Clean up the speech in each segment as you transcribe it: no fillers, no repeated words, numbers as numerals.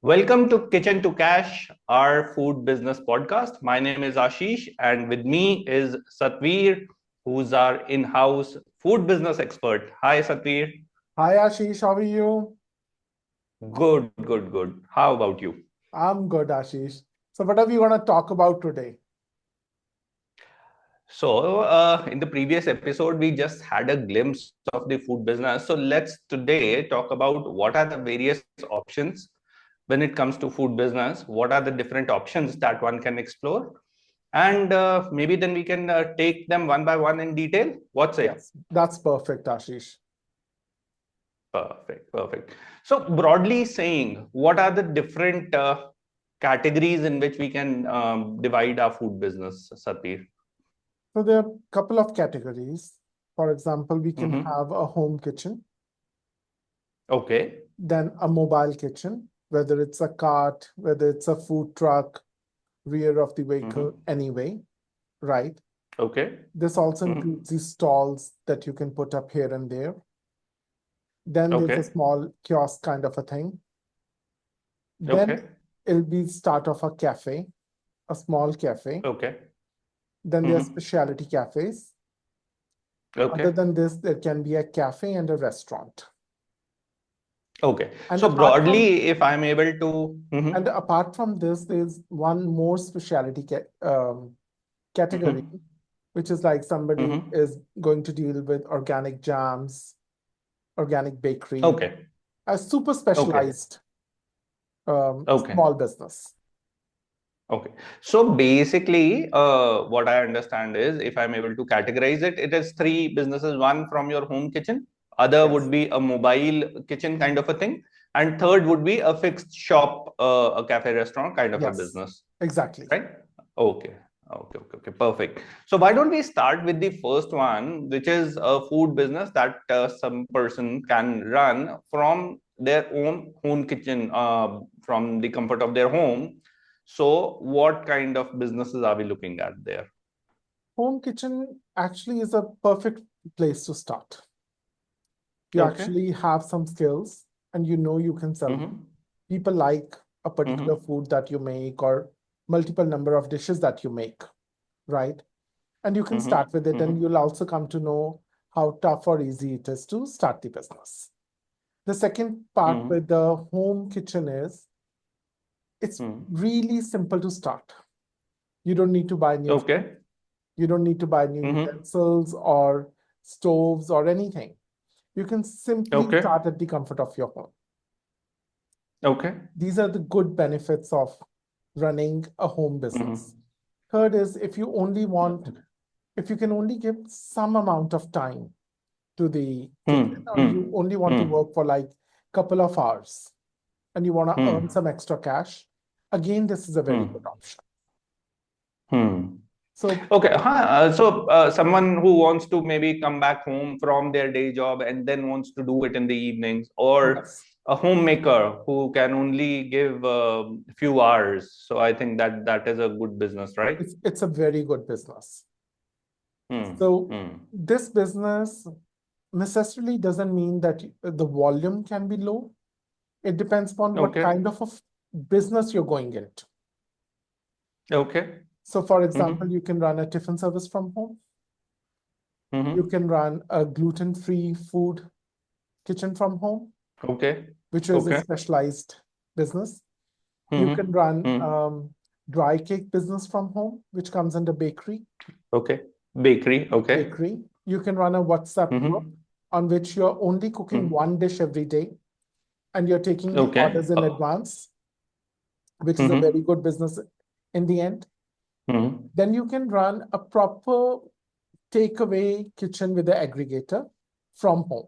Welcome to Kitchen to Cash, our food business podcast. My name is Ashish, and with me is Satvir, who's our in-house food business expert. Hi, Satvir. Hi Ashish, how are you? Good, good, good. How about you? I'm good, Ashish. So, what are we going to talk about today? In the previous episode, we just had a glimpse of the food business. So, let's today talk about what are the various options when it comes to food business. What are the different options that one can explore? And maybe then we can take them one by one in detail. What say? Yes, that's perfect, Ashish. Perfect, perfect. So, broadly saying, what are the different categories in which we can divide our food business, Satir? So, there are a couple of categories. For example, we can Mm-hmm. have a home kitchen, Okay. then a mobile kitchen, whether it's a cart, whether it's a food truck, rear of the vehicle, Mm-hmm. anyway, right? Okay. This also Mm-hmm. includes the stalls that you can put up here and there. Then there's a Okay. small kiosk kind of a thing. Then Okay. it'll be start of a cafe, a small cafe. Okay. Then there are Mm-hmm. specialty cafes. Other Okay. than this, there can be a cafe and a restaurant. Okay. And So apart from broadly, if I'm able to, mm-hmm. and apart from this, there's one more specialty category, Mm-hmm. which is like somebody Mm-hmm. is going to deal with organic jams, organic bakery, Okay. a super Okay. specialized Okay. small business. Okay. So basically, what I understand is if I'm able to categorize it, it is three businesses. One from your home kitchen, other would Yes, be a mobile kitchen kind of a thing, and third would be a fixed shop, a cafe restaurant kind of a yes, business, exactly. right? Okay. Okay, okay, okay, perfect. So why don't we start with the first one, which is a food business that some person can run from their own home kitchen, from the comfort of their home. So what kind of businesses are we looking at there? Home kitchen actually is a perfect place to start. You Okay. actually have some skills and you know you can sell them. Mm-hmm. People like a particular Mm-hmm. food that you make or multiple number of dishes that you make, right? And you can start with Mm-hmm. it, and Mm-hmm. you'll also come to know how tough or easy it is to start the business. The second part Mm-hmm. with the home kitchen is it's Mm-hmm. really simple to start. You don't need to buy new food. Okay. You don't need to buy new Mm-hmm. utensils or stoves or anything. You can simply Okay. start at the comfort of your home. Okay. These are the good benefits of running a home business. Mm-hmm. Third is if you can only give some amount of time to the kitchen, or you only want to Mm-hmm. work for like couple of hours and you want to earn Mm-hmm. some extra cash, again, this is a very good option. Hmm. So, Okay. Someone who wants to maybe come back home from their day job and then wants to do it in the evenings, or yes, a homemaker who can only give a few hours. So I think that that is a good business, right? it's a very good business. Hmm. So, Hmm. this business necessarily doesn't mean that the volume can be low. It depends upon what Okay. kind of a business you're going into. Okay. So, for example, Mm-hmm. you can run a tiffin service from home. You Mm-hmm. can run a gluten-free food kitchen from home, Okay. which is a Okay. specialized business. You can Mm-hmm. run Hmm. dry cake business from home, which comes under bakery. Okay. Bakery. Okay. Bakery. You can run a WhatsApp group Mm-hmm. on which you're only cooking Mm-hmm. one dish every day and you're taking the Okay. orders in advance, which is a very Mm-hmm. good business in the end. Mm-hmm. Then you can run a proper takeaway kitchen with the aggregator from home.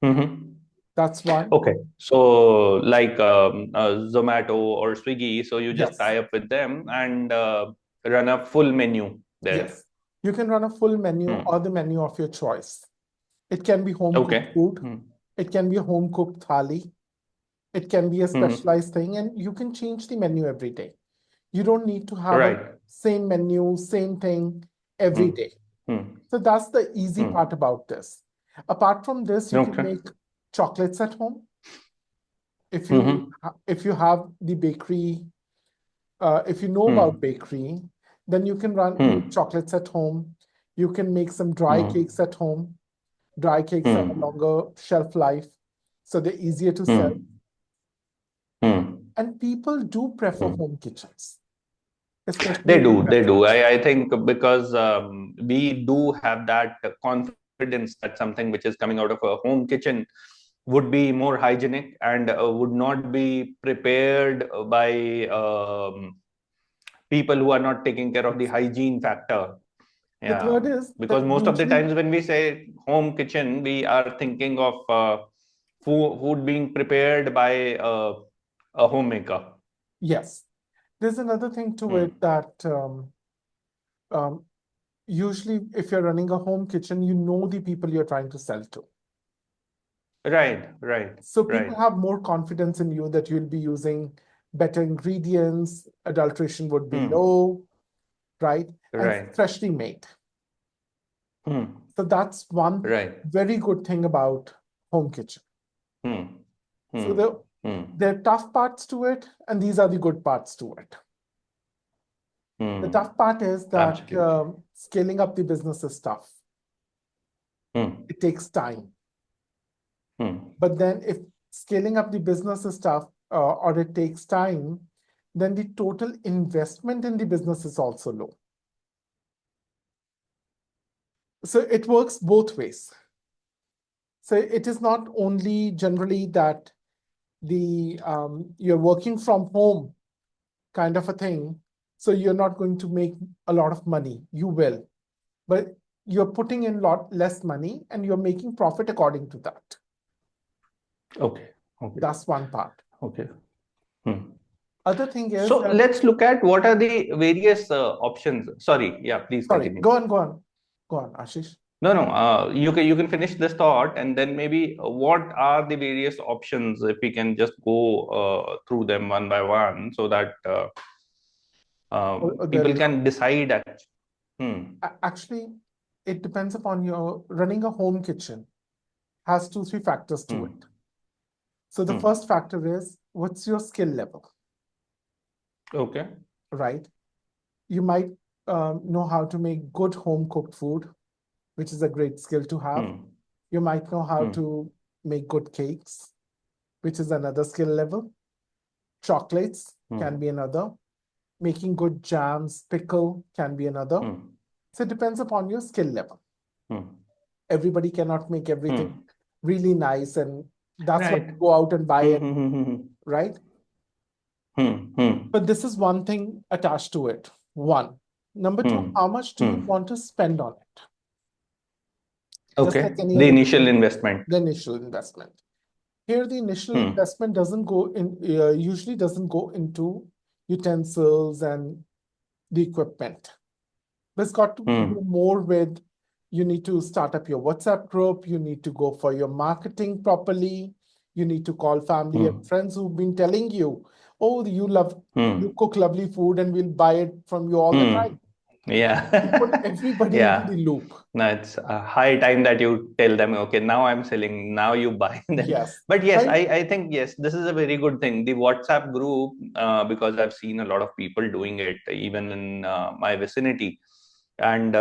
Mm-hmm. That's one. Okay. So like Zomato or Swiggy, so you just Yes. tie up with them and run a full menu there. Yes. You can run a full menu or Hmm. the menu of your choice. It can be home cooked Okay. food. Hmm. It can be a home cooked thali. It can be a Hmm. specialized thing, and you can change the menu every day. You don't need to have a Right. same menu, same thing every Hmm. day. Hmm. So that's the easy part Hmm. about this. Apart from this, you can Okay. make chocolates at home. if Mm-hmm. if you have the bakery, if you know about Hmm. bakery, then you can make Hmm. chocolates at home. You can make some dry Hmm. cakes at home. Dry cakes have a Hmm. longer shelf life, so they're easier to sell. Hmm. Hmm. And people do prefer Hmm. home kitchens, especially They in do, they do. restaurants. I think because we do have that confidence that something which is coming out of a home kitchen would be more hygienic and would not be prepared by people who are not taking care of the Yes. hygiene factor. The Yeah, third is that because most of the usually, times when we say home kitchen, we are thinking of food being prepared by a homemaker. yes, there's another thing to Hmm. it that um, usually if you're running a home kitchen, you know the people you're trying to sell to. Right, right, So people right. have more confidence in you that you'll be using better ingredients, adulteration would be Hmm. low, right? And Right. freshly made. Hmm. So that's one Right. very good thing about home kitchen. Hmm. So Hmm. Hmm. there are tough parts to it, and these are the good parts to it. The Hmm. tough part is that Absolutely. scaling up the business is tough. Hmm. It takes time. Hmm. But then if scaling up the business is tough or it takes time, then the total investment in the business is also low. So it works both ways. So it is not only generally that you're working from home kind of a thing, so you're not going to make a lot of money. You will, but you're putting in a lot less money and you're making profit according to that. Okay. Okay. That's one part. Okay. Hmm. Other thing is So that, let's look at what are the various options. Sorry. Yeah. Please sorry, continue. go on, Ashish. No, no. You can finish this thought, and then maybe what are the various options if we can just go through them one by one, so that There people is can decide. Hmm. actually, it depends upon your running a home kitchen has two, three factors to it. Hmm. So the Hmm. first factor is what's your skill level, Okay. right? You might know how to make good home cooked food, which is a great skill to have. Hmm. You might know how Hmm. to make good cakes, which is another skill level. Chocolates can Hmm. be another. Making good jams, pickle can be another. Hmm. So it depends upon your skill level. Hmm. Everybody cannot make everything Hmm. really nice, and that's why you Right. go out and buy Hmm. it, Hmm. Hmm. Hmm. right? Hmm. Hmm. But this is one thing attached to it. One. Number two, Hmm. how much do you Hmm. want to spend on it? Just like Okay. any The other initial business, investment. the initial investment. Here, the initial Hmm. investment doesn't go in, usually doesn't go into utensils and the equipment. But it's got to do Hmm. more with you need to start up your WhatsApp group, you need to go for your marketing properly, you need to call family and Hmm. friends who've been telling you, oh, you Hmm. cook lovely food and we'll buy it from you all the Hmm. time. You put Yeah. everybody into Yeah. the loop. No, it's a high time that you tell them, okay, now I'm selling, now you buy. Then, Yes, but yes, right? I think yes, this is a very good thing. The WhatsApp group, because I've seen a lot of people doing it, even in my vicinity, and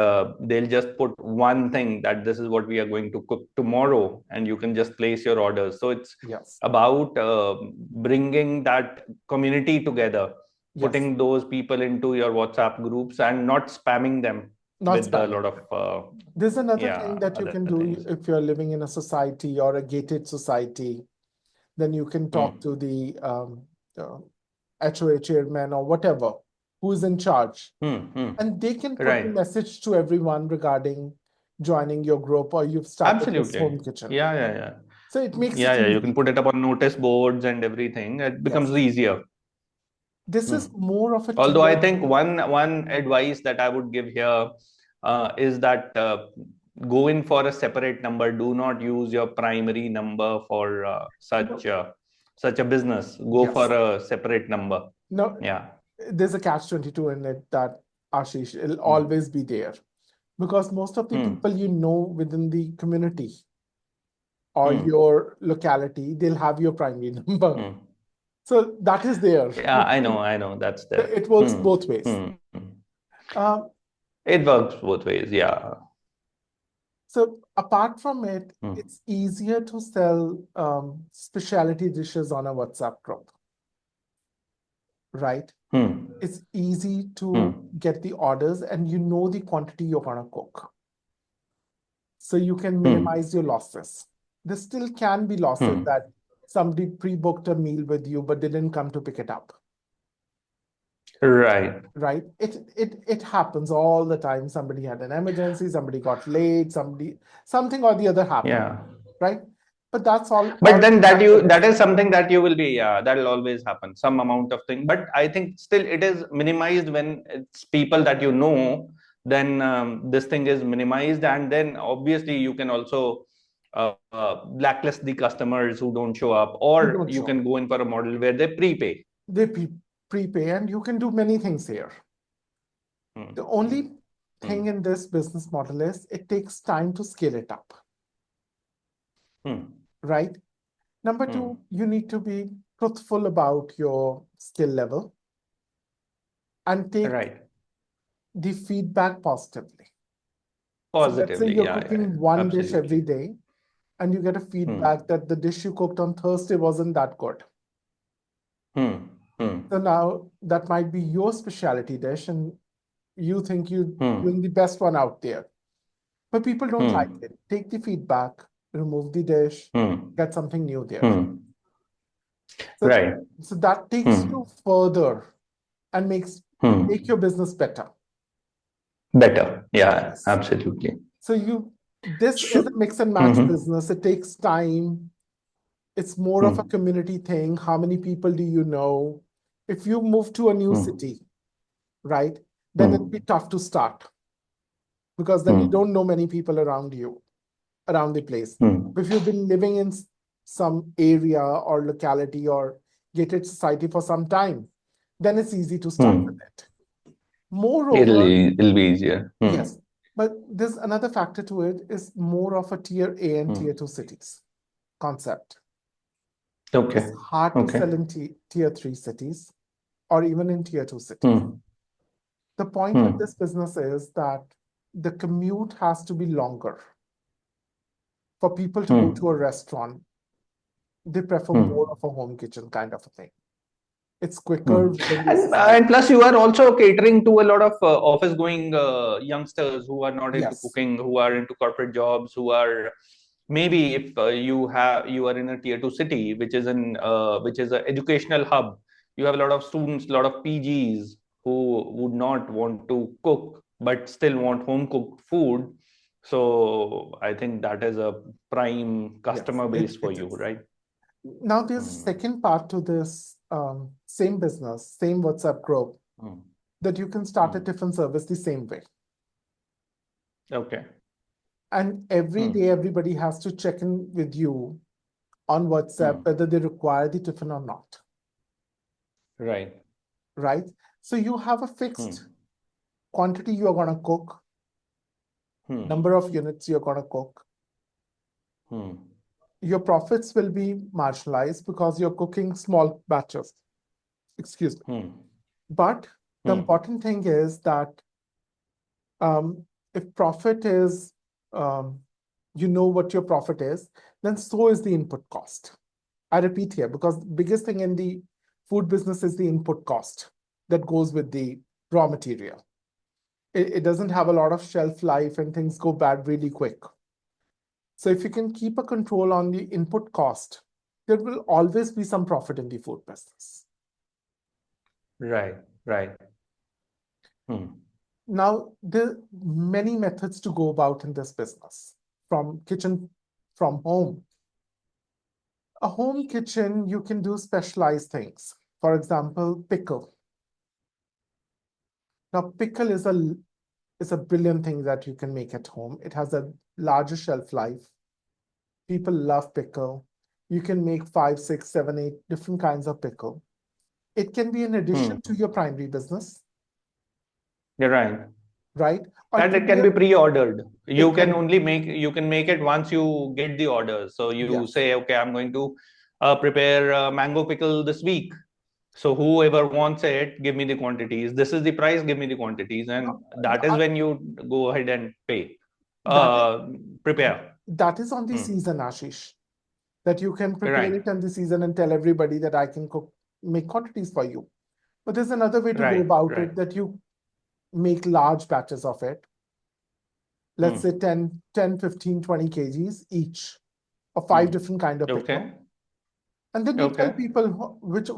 they'll just put one thing that this is what we are going to cook tomorrow, and you can just place your orders. So it's Yes, about bringing that community together, yes. putting those people into your WhatsApp groups and not spamming them Not with a spamming lot of them. There's another thing yeah, that you other can do things. if you're living in a society or a gated society. Then you can talk Hmm. to the HOA chairman or whatever who is in charge. Hmm. Hmm. And they can put the Right. message to everyone regarding joining your group or you've started this Absolutely. home kitchen. Yeah, yeah, yeah. So it makes Yeah, it yeah. You can easy. put it up on notice boards and everything. It becomes Yes. easier. This Hmm. is more of a Although I teamwork. think one advice that I would give here is that go in for a separate number. Do not use your primary number for No, such a business. Go for yes. a separate number. No, Yeah. there's a catch-22 in it that Ashish, it'll Hmm. always be there. Because most of the Hmm. people you know within the community, or your locality, they'll have your primary number. So that is there. Yeah, I know. That's there. It works both ways. Um, It works both ways. Yeah. So apart from it, it's easier to sell specialty dishes on a WhatsApp group, right? It's easy to get the orders and you know the quantity you're going to cook. So you can minimize your losses. There still can be losses that somebody pre-booked a meal with you but didn't come to pick it up. Right. Right? It happens all the time. Somebody had an emergency, somebody got late, something or the other happened. Yeah. Right? But that's all. But then that is something that you will be, that'll always happen, some amount of thing. But I think still it is minimized when it's people that you know, then this thing is minimized. And then obviously you can also blacklist the customers who don't show up, or you can go in for a model where they prepay. They prepay, and you can do many things here. The only thing in this business model is it takes time to scale it up. Right? Number two, you need to be truthful about your skill level and take the feedback positively. So let's say you're cooking one dish every day and you get a feedback that the dish you cooked on Thursday wasn't that good. So now that might be your specialty dish and you think you're doing the best one out there. But people don't like it. Take the feedback, remove the dish, get something new there. So that takes you further and make your business better. Better. Yeah, yes. Absolutely. So this is a mix and match business. It takes time. It's more of a community thing. How many people do you know? If you move to a new city, right, then it'll be tough to start because then you don't know many people around you, around the place. If you've been living in some area or locality or gated society for some time, then it's easy to start with it. Moreover, it'll be easier. Yes, but there's another factor to it, is more of a tier A and tier 2 cities concept. Okay. It's hard to sell in tier 3 cities or even in tier 2 cities. The point with this business is that the commute has to be longer. For people to go to a restaurant, they prefer more of a home kitchen kind of a thing. It's quicker. And plus you are also catering to a lot of office going youngsters who are not into cooking, who are into corporate jobs, who are maybe, if you are in a tier 2 city, which is an educational hub, you have a lot of students, a lot of PGs who would not want to cook but still want home cooked food. So I think that is a prime customer base for you, right? Now there's a second part to this same business, same WhatsApp group, that you can start a tiffin service the same way. Okay. And every day, everybody has to check in with you on WhatsApp whether they require the tiffin or not. Right. Right? So you have a fixed quantity you're going to cook, number of units you're going to cook. Your profits will be marginalized because you're cooking small batches. Excuse me. But the important thing is that if profit is, you know what your profit is, then so is the input cost. I repeat here, because the biggest thing in the food business is the input cost that goes with the raw material. It doesn't have a lot of shelf life and things go bad really quick. So if you can keep a control on the input cost, there will always be some profit in the food business. Right. Now, there are many methods to go about in this business, from kitchen, from home. A home kitchen, you can do specialized things. For example, pickle. Now, pickle is a brilliant thing that you can make at home. It has a larger shelf life. People love pickle. You can make 5, 6, 7, 8 different kinds of pickle. It can be an addition to your primary business. You're right. Right? And it can be pre-ordered. You can only make it once you get the orders. So you Yes. say, okay, I'm going to prepare mango pickle this week. So whoever wants it, give me the quantities. This is the price, give me the quantities, and No, that is when you go ahead and pay. that Prepare. that is on the Hmm. season, Ashish. That you can prepare Right. it on the season and tell everybody that I can cook, make quantities for you. But there's another way to go Right. about Right. it, that you make large batches of it. Let's Hmm. say 10, 15, 20 kgs each of 5 Hmm. different kind of pickle. Okay. And then you tell Okay. people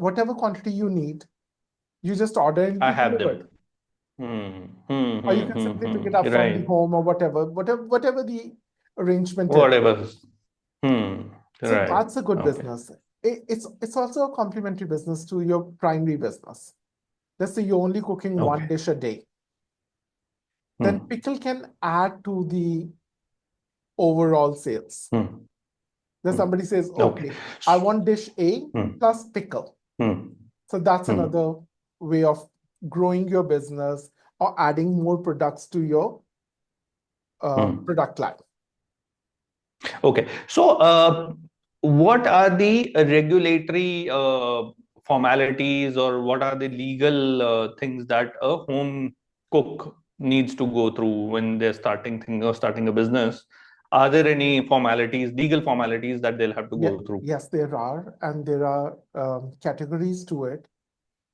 whatever quantity you need, you just order and I be have them. delivered. Or you can simply pick it up from the Right. home, or whatever the arrangement is. Whatever. Hmm. So Right. that's a good Okay. business. It's also a complementary business to your primary business. Let's say you're only cooking one Okay. dish a day. Then Hmm. pickle can add to the overall sales. Hmm. Then Hmm. somebody says, Okay. okay, I want dish A Hmm. plus pickle. Hmm. So that's Hmm. another way of growing your business or adding more products to your Hmm. product line. Okay. So, what are the regulatory formalities, or what are the legal things that a home cook needs to go through when they're starting a business? Are there any formalities, legal formalities that they'll have to Yeah, go through? yes, there are, and there are categories to it.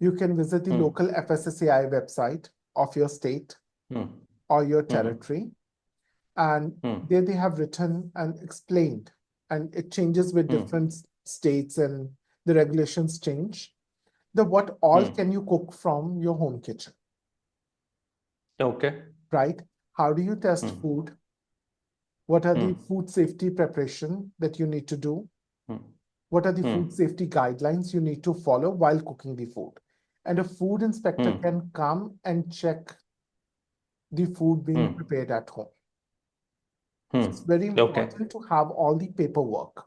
You can visit the Hmm. local FSSAI website of your state Hmm. or your Hmm. territory, and Hmm. there they have written and explained, and it changes with Hmm. different states, and the regulations change. The what all Hmm. can you cook from your home kitchen, Okay. right? How do you test Hmm. food? What are the Hmm. food safety preparation that you need to do? Hmm. What are the Hmm. food safety guidelines you need to follow while cooking the food? And a food inspector Hmm. can come and check the food being Hmm. prepared at home. So Hmm. it's very Okay. important to have all the paperwork.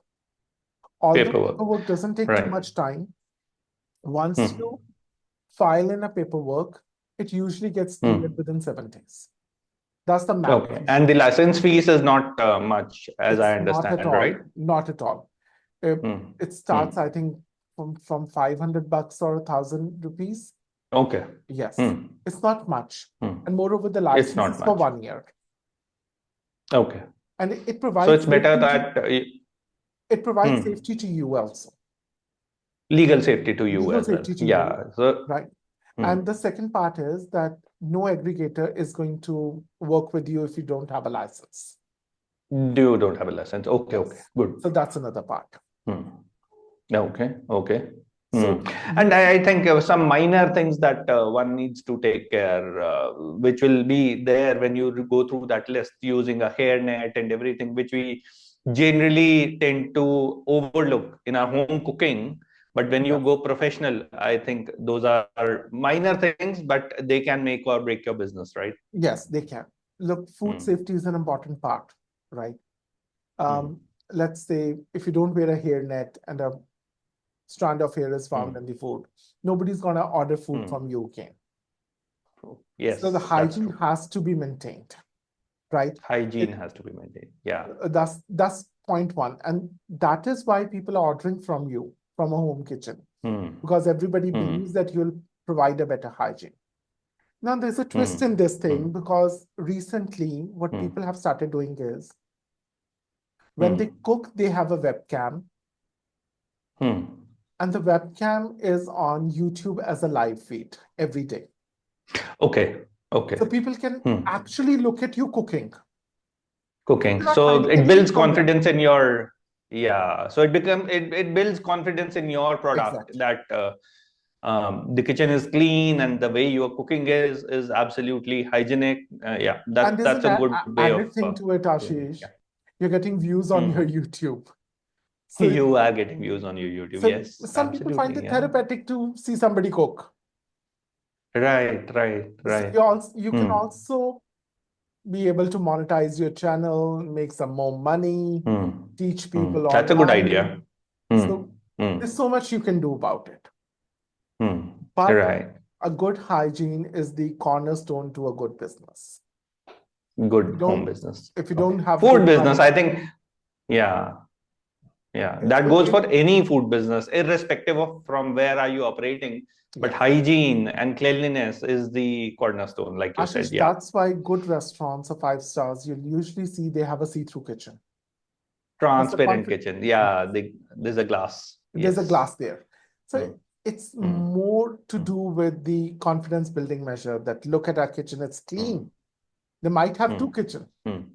Although Paperwork. paperwork doesn't take too Right. much time, once Hmm. you file in a paperwork, it usually gets cleared Hmm. within 7 days. That's the max Okay. you And should. the license fees is not much, as It's I not at understand, all, right? not at all. It, Hmm. it Hmm. starts, I think, from 500 bucks or 1,000 rupees. Okay. Yes, Hmm. it's not much. Hmm. And moreover, the It's license not is for much. 1 year. Okay. And it So provides it's better safety that it provides hmm, safety to you also. legal safety to you Legal as well. safety to you, Yeah. So right? hmm, And the second part is that no aggregator is going to work with you if you don't have a license. you don't have a license. Okay. Okay. Yes. Good. So that's another part. Hmm. Okay. Okay. Hmm. So And you I think some minor things that one needs to take care, which will be there when you go through that list, using a hairnet and everything, which we generally tend to overlook in our home cooking. But when you yes, go professional, I think those are minor things, but they can make or break your business, right? yes, they can. Look, food Hmm. safety is an important part, right? Hmm. Um, let's say if you don't wear a hairnet and a strand of hair is found in Hmm. the food, nobody's gonna order food Hmm. from you again. So the Yes, that's hygiene true. has to be maintained, right? Hygiene It, has to be maintained. Yeah. that's point one, and that is why people are ordering from you from a home kitchen, Hmm. because everybody Hmm. believes that you'll provide a better hygiene. Now there's a twist Hmm. in this Hmm. thing, because recently what Hmm. people have started doing is when they Hmm. cook, they have a webcam, Hmm. and the webcam is on YouTube as a live feed every day. Okay. So Okay. people can Hmm. actually look at you cooking. Cooking. You're not So hiding it anything builds from them. confidence in your, yeah. So it builds confidence in your product Exactly. that the kitchen is clean and the way you are cooking is absolutely hygienic. Yeah, And there's that's an a good way of added thing to it, doing it. Ashish. Yeah. You're getting views on your Hmm. YouTube. So, You are getting views on your YouTube. so Yes, some people find absolutely. it Yeah. therapeutic to see somebody cook. Right, right, So right. you can Hmm. also be able to monetize your channel, make some more money, Hmm. teach Hmm. people That's a good online. idea. Hmm. So Hmm. there's so much you can do about it. Hmm. But Right. a good hygiene is the cornerstone to a good business. good home business. If you Okay. don't have Food good business, I management, think, yeah, yeah, that goes for any food business, irrespective of from where are you operating. But yeah. hygiene and cleanliness is the cornerstone, like you said. Ashish, Yeah, that's why good restaurants or 5 stars, you'll usually see they have a see-through kitchen. That's the transparent confidence. kitchen. Yeah, there's a glass. There's a Yes. glass there. So Mm, it's mm, more to mm, do with the confidence building measure that look at our kitchen, it's mm, clean. They might have two mm, kitchen, mm,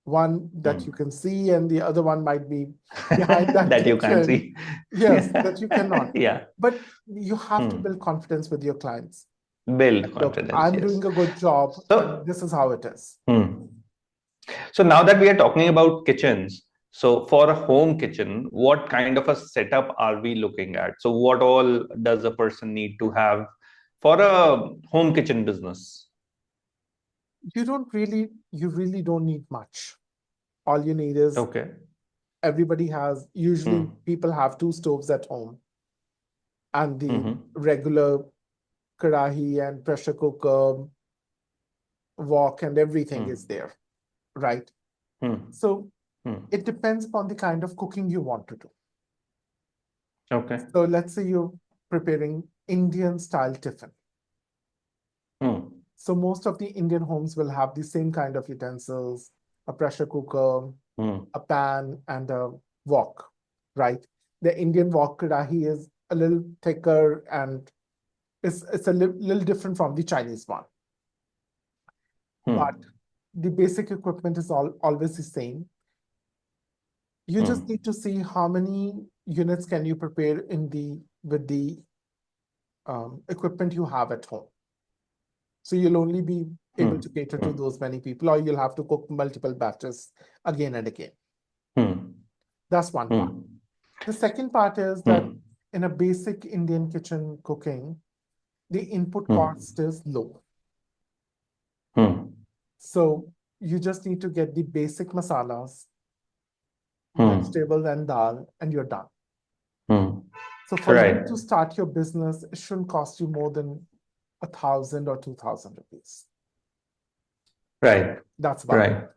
one that you mm. can see and the other one might be behind that That you can't kitchen. see. Yes, that you cannot. Yeah. But you have to Mm. build confidence with your clients. Build Look, confidence. I'm Yes. doing a good job and So, this is how it is. so now that we are talking about kitchens, so for a home kitchen, what kind of a setup are we looking at? So, what all does a person need to have for a home kitchen business? You really don't need much. All you need is Okay. usually Mm. people have two stoves at home and the Mm-hmm. regular karahi and pressure cooker, wok and everything is Mm. there, right? Mm. So Mm. it depends upon the kind of cooking you want to do. Okay. So let's say you're preparing Indian style tiffin. Mm. So most of the Indian homes will have the same kind of utensils, a pressure cooker, Mm. a pan, and a wok, right? The Indian wok kadahi is a little thicker and it's a little different from the Chinese one. But Mm. the basic equipment is always the same. You just Mm. need to see how many units can you prepare with the equipment you have at home. So you'll only be able Mm. to cater to Mm. those many people, or you'll have to cook multiple batches again and again. Mm. That's one part. Mm. The second part is that Mm. in a basic Indian kitchen cooking, the input Mm. cost is low. Mm. So you just need to get the basic masalas, Mm. vegetables, and dal, and you're done. Mm. So for you Right. to start your business, it shouldn't cost you more than 1,000 or 2,000 rupees. Right. That's about it. Right.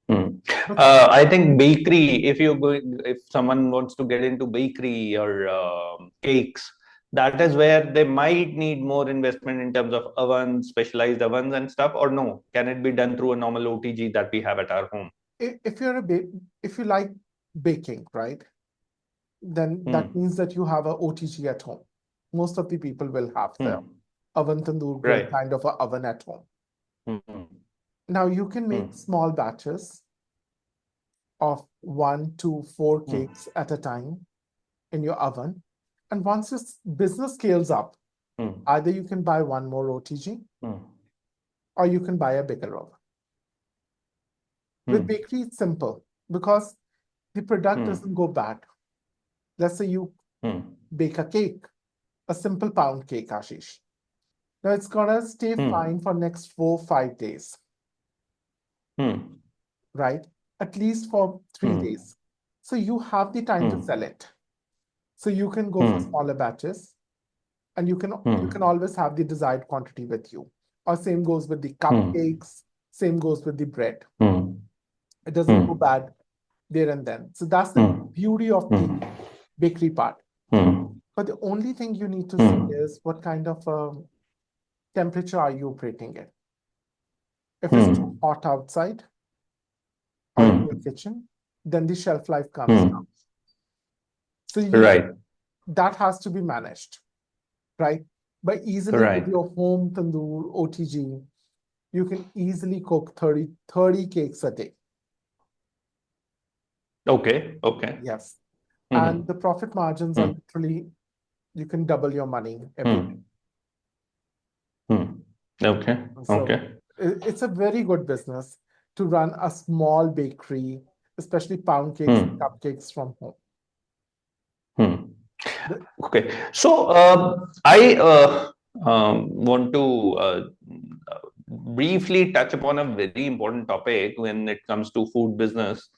Hmm. But I think bakery, if someone wants to get into bakery or cakes, that is where they might need more investment in terms of ovens, specialized ovens and stuff, or no? Can it be done through a normal OTG that we have at our home? if you're if you like baking, right, then that Hmm. means that you have a OTG at home. Most of the people will have the Hmm. oven tandoor grill Right. kind of a oven at home. Hmm. Now you can Hmm. make small batches of 1 to 4 Hmm. cakes at a time in your oven. And once your business scales up, Hmm. either you can buy one more OTG Hmm. or you can buy a bigger oven. With Hmm. bakery, it's simple because the product Hmm. doesn't go bad. Let's say you Hmm. bake a cake, a simple pound cake, Ashish. Now it's gonna stay Hmm. fine for next 4 5 days, Hmm. right? At least for 3 days. So you have the time to Hmm. sell it. So you can go for Hmm. smaller batches and you can Hmm. always have the desired quantity with you. Or same goes with the Hmm. cupcakes, same goes with the bread. Hmm. It doesn't go Hmm. bad there and then. So that's the Hmm. beauty of the Hmm. bakery part. Hmm. But the only thing you need to see Hmm. is what kind of temperature are you operating in? If it's too Hmm. hot outside or in your Hmm. kitchen, then the shelf life comes down. Hmm. So Right. that has to be managed, right? But easily with Right. your home tandoor OTG, you can easily cook 30 cakes a day. Okay. Okay. Yes. And Hmm. the profit margins are Hmm. literally, you can double your money every day. Hmm. Hmm. Okay. So Okay. it's a very good business to run a small bakery, especially pound cakes and Hmm. cupcakes from home. Hmm. The- Okay. So I want to briefly touch upon a very important topic when it comes to food business,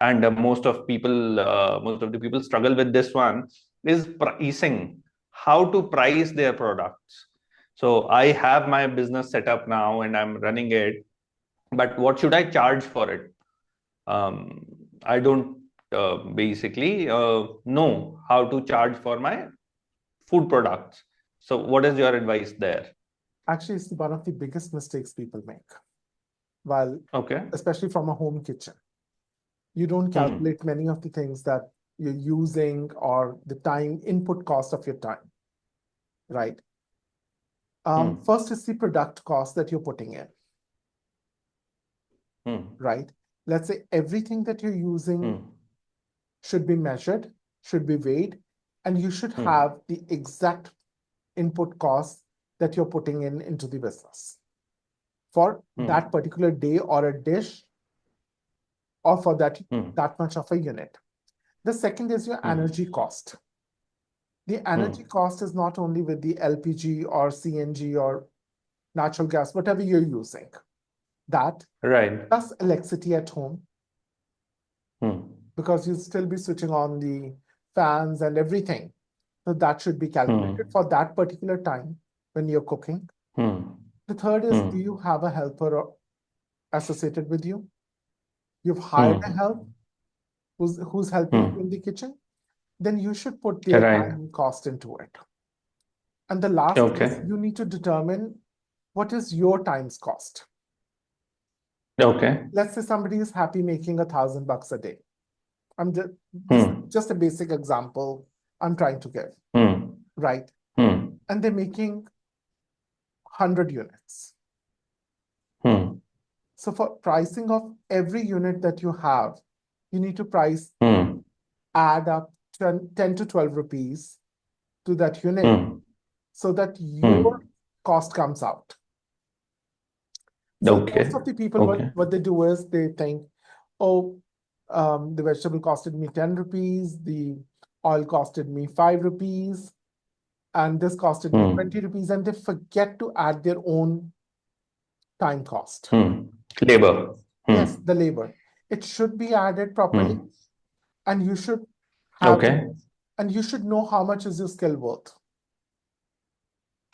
and most of the people struggle with this one is pricing. How to price their products. So I have my business set up now and I'm running it. but what should I charge for it? I don't basically know how to charge for my food products. So what is your advice there? Actually, it's one of the biggest mistakes people make. While, Okay. especially from a home kitchen, you don't Hmm. calculate many of the things that you're using or the time input cost of your time, right? Hmm. First is the product cost that you're putting in, Hmm. right? Let's say everything that you're using Hmm. should be measured, should be weighed, and you should Hmm. have the exact input costs that you're putting in into the business for Hmm. that particular day or a dish or for that Hmm. much of a unit. The second is your Hmm. energy cost. The Hmm. energy cost is not only with the LPG or CNG or natural gas, whatever you're using, that Right. plus electricity at home, Hmm. because you'll still be switching on the fans and everything. So that should be calculated Hmm. for that particular time when you're cooking. Hmm. The third is, do Hmm. you have a helper associated with you? You've hired a Hmm. help who's helping you in Hmm. the kitchen, then you should put their Right. time cost into it. And the last is, Okay. you need to determine what is your time's cost. Okay. Let's say somebody is happy making $1,000 a day. This is Hmm. just a basic example I'm trying to give, Hmm. right? Hmm. And they're making 100 units. Hmm. So for pricing of every unit that you have, you need to price, Hmm. add up 10 to 12 rupees to that unit Hmm. so that your Hmm. cost comes out. So most Okay. of the people, Okay. what they do is they think, oh, the vegetable costed me 10 rupees, the oil costed me 5 rupees, and this costed me 20 Hmm. rupees, and they forget to add their own time cost. Hmm. Labor. Yes, Hmm. the labor. It should be added properly, Hmm. and you should have, Okay. and you should know how much is your skill worth.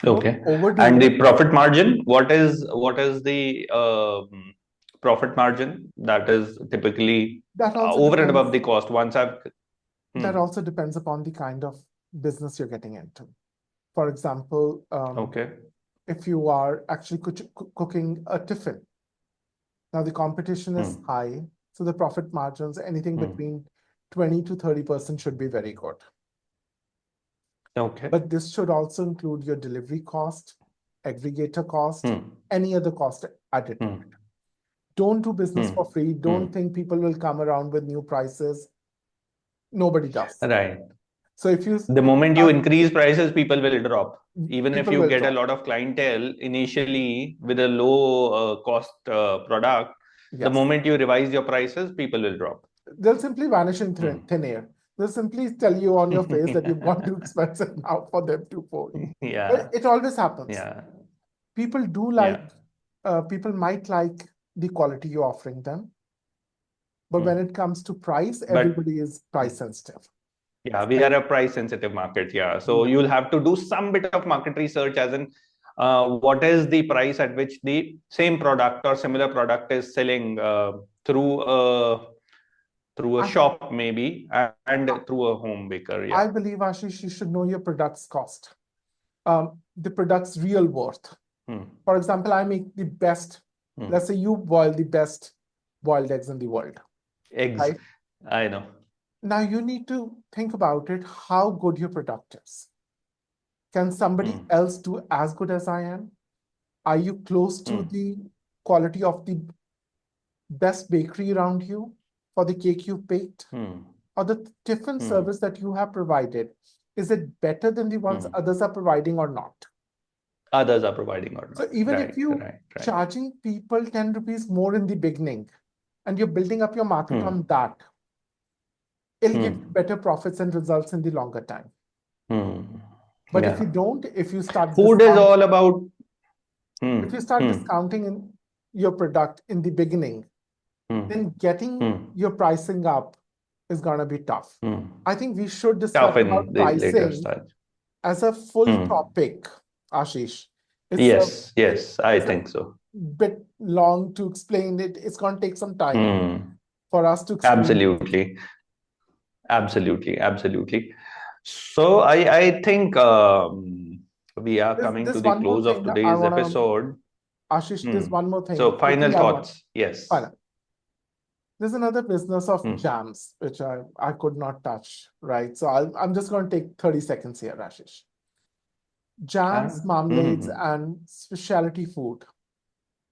Don't Okay. overdo And it. the profit margin, what is the profit margin that is typically That also over and above depends. the cost once I've That hmm. also depends upon the kind of business you're getting into. For example, Okay. if you are actually cooking a tiffin, now the competition is Hmm. high, so the profit margins, anything Hmm. between 20 to 30% should be very good. Okay. But this should also include your delivery cost, aggregator cost, Hmm. any other cost added to it. Hmm. Don't do business Hmm. for free. Hmm. Don't think people will come around with new prices. Nobody does. Right. So if you The moment you start, increase prices, people will drop. Even if people you will get a drop. lot of clientele initially with a low cost product, the Yes. moment you revise your prices, people will drop. They'll simply vanish in Hmm. thin air. They'll simply tell you on your face that you've gone too expensive now for them to afford. Yeah. It always happens. Yeah. People do like, Yeah. people might like the quality you're offering them, but when Hmm. it comes to price, But everybody is price sensitive. yeah, we are a price sensitive market. Yeah. So Yeah. you'll have to do some bit of market research as in what is the price at which the same product or similar product is selling through a I, shop maybe and through a home baker. Yeah. I believe, Ashish, you should know your product's cost, the product's real worth. Hmm. For example, I make the best, Hmm. let's say you boil the best boiled eggs in the world, Eggs. right? I know. Now you need to think about it, how good your product is. Can somebody Hmm. else do as good as I am? Are you close to Hmm. the quality of the best bakery around you for the cake you baked? Hmm. Or the tiffin Hmm. service that you have provided, is it better than the ones Hmm. others are providing or not? Others are providing or So not. even if Right. you Right. Right. charging people 10 rupees more in the beginning and you're building up your market Hmm. on that, it'll give you Hmm. better profits and results in the longer time. Hmm. But if you Yeah. don't, Food is all about. if you Hmm. start Hmm. discounting in your product in the beginning, Hmm. then getting Hmm. your pricing up is gonna be tough. Hmm. I think we should discuss Tough in about the later pricing stage. as a full Hmm. topic, Ashish. It's a Yes. Yes. I it's a think so. bit long to explain it. It's going to take some time Hmm. for us to explain it. Absolutely. Absolutely. Absolutely. So I think we are coming to There's the one more close of thing I today's want to, episode. Ashish, Hmm. there's one more thing So final quickly I want. thoughts. Yes. Fine. There's another business of Hmm. jams, which I could not touch, right? So I'm just going to take 30 seconds here, Ashish. Jams, marmalades, Mm-hmm. and specialty food,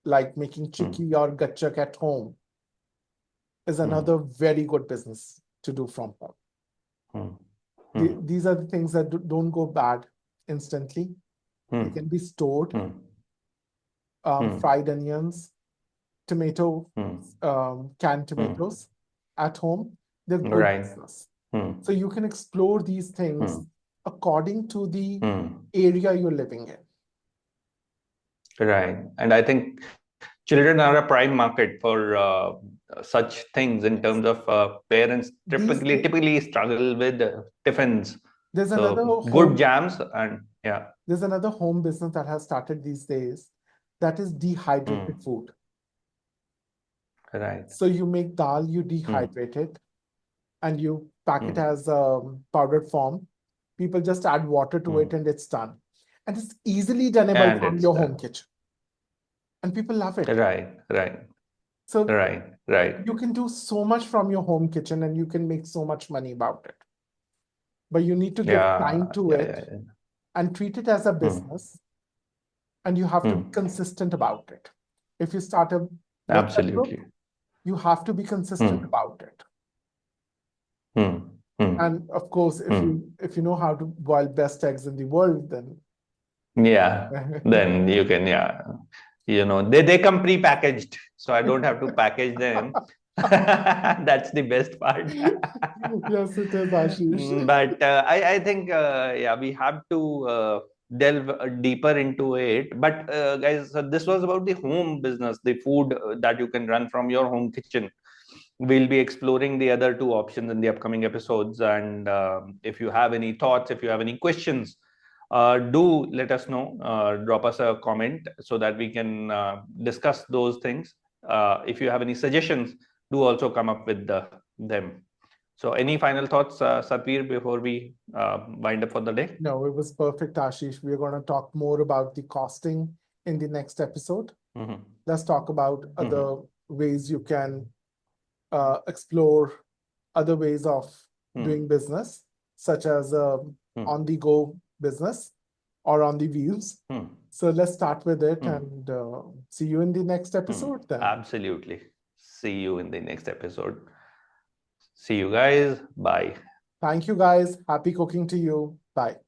like making chicky or gachak at home, is another very good business to do from home. These are the things that don't go bad instantly. They can be stored. Fried onions, tomato, canned tomatoes at home. They're good Right. business. So you can explore these things according to the Hmm. area you're living in. Right. And I think children are a prime market for such things in terms of parents These days, typically struggle with tiffins. there's another So good home jams and yeah. there's another home business that has started these days, that is dehydrated food. Right. So you make dal, you Hmm. dehydrate it, and you pack it as powdered form. People just add water to it and it's done. And it's easily doneable And from it's your home done. kitchen. And people love it. Right. Right. So Right. Right. you can do so much from your home kitchen and you can make so much money about it. But you need to give time Yeah. to Yeah. Yeah. it and treat it as a Hmm. business. And you have to be consistent about it. If you start a WhatsApp group, Absolutely. you have to be consistent about it. Hmm. Hmm. And of course, Hmm. if you know how to boil best eggs in the world, then Yeah. Then you can, yeah. They come pre-packaged, so I don't have to package them. That's the best part. yes, it is, Ashish. But I think yeah, we have to delve deeper into it. But guys, so this was about the home business, the food that you can run from your home kitchen. We'll be exploring the other two options in the upcoming episodes. And if you have any thoughts, if you have any questions, do let us know. Drop us a comment so that we can discuss those things. If you have any suggestions, do also come up with them. So, any final thoughts, Satvir, before we wind up for the day? No, it was perfect, Ashish. We're going to talk more about the costing in the next episode. Mm-hmm. Let's talk about Mm-hmm. other ways you can explore other ways of doing business, such as on the go business or on the wheels. So let's start with it and see you in the next episode then. Absolutely. See you in the next episode. See you guys. Bye. Thank you, guys. Happy cooking to you. Bye.